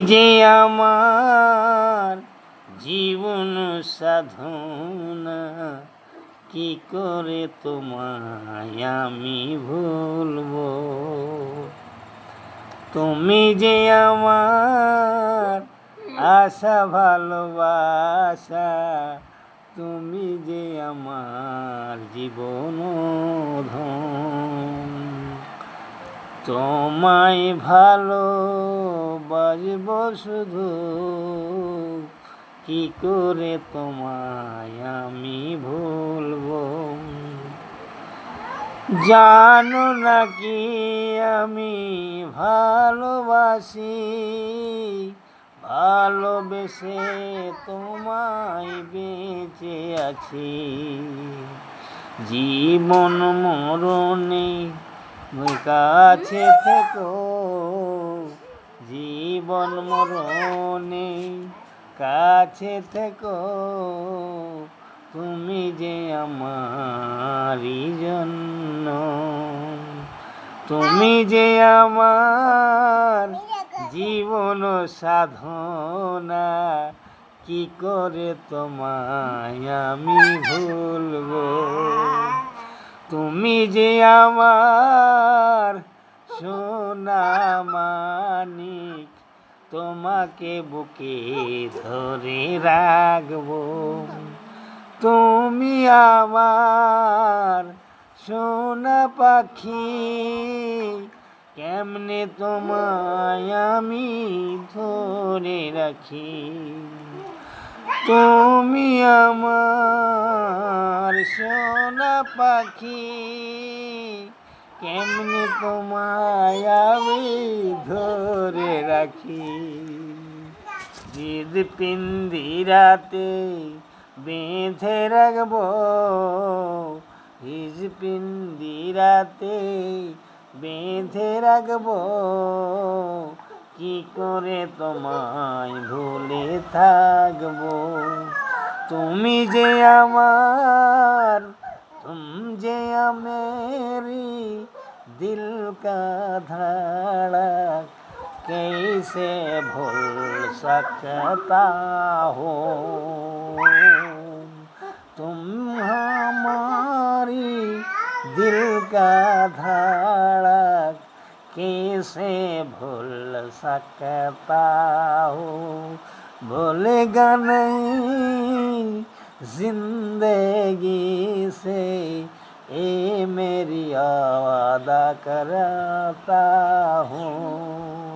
যে আমার জীবন সাধনা, কি করে তোমায় আমি ভুলবো। তুমি যে আমার আশা ভালোবাসা, তুমি যে আমার জীবন ধন। তোমায় ভালোবাসবো শুধু, কি করে তোমায় আমি ভুলবো। জানো নাকি আমি ভালোবাসি, ভালোবেসে তোমায় বেঁচে আছি। জীবন মরণে কাছে থেকো, জীবন মরণে কাছে থেকো, তুমি যে আমারই জন্য। তুমি যে আমার জীবন সাধনা, কি করে তোমায় আমি ভুলবো। তুমি যে আমার সোনা মানিক, তোমাকে বুকে ধরে রাখবো। তুমি আমার সোনা পাখি, কেমনে তোমায় আমি ধরে রাখি। তুমি আমার সোনা পাখি, কেমনে তোমায় আমি ধরে রাখি। হৃদ পিন্দিরাতে বেঁধে রাখবো, হৃদ পিন্দিরাতে বেঁধে রাখবো, কি করে তোমায় ভুলে থাকবো। তুমি যে আমার, तुम जे मेरी दिल का धड़क, कैसे भूल सकता हो। तुम हमारी दिल का धड़क, कैसे भूल सकता हो। भूलेगा नहीं जिंदगी से, ये मेरी वादा करता हूँ।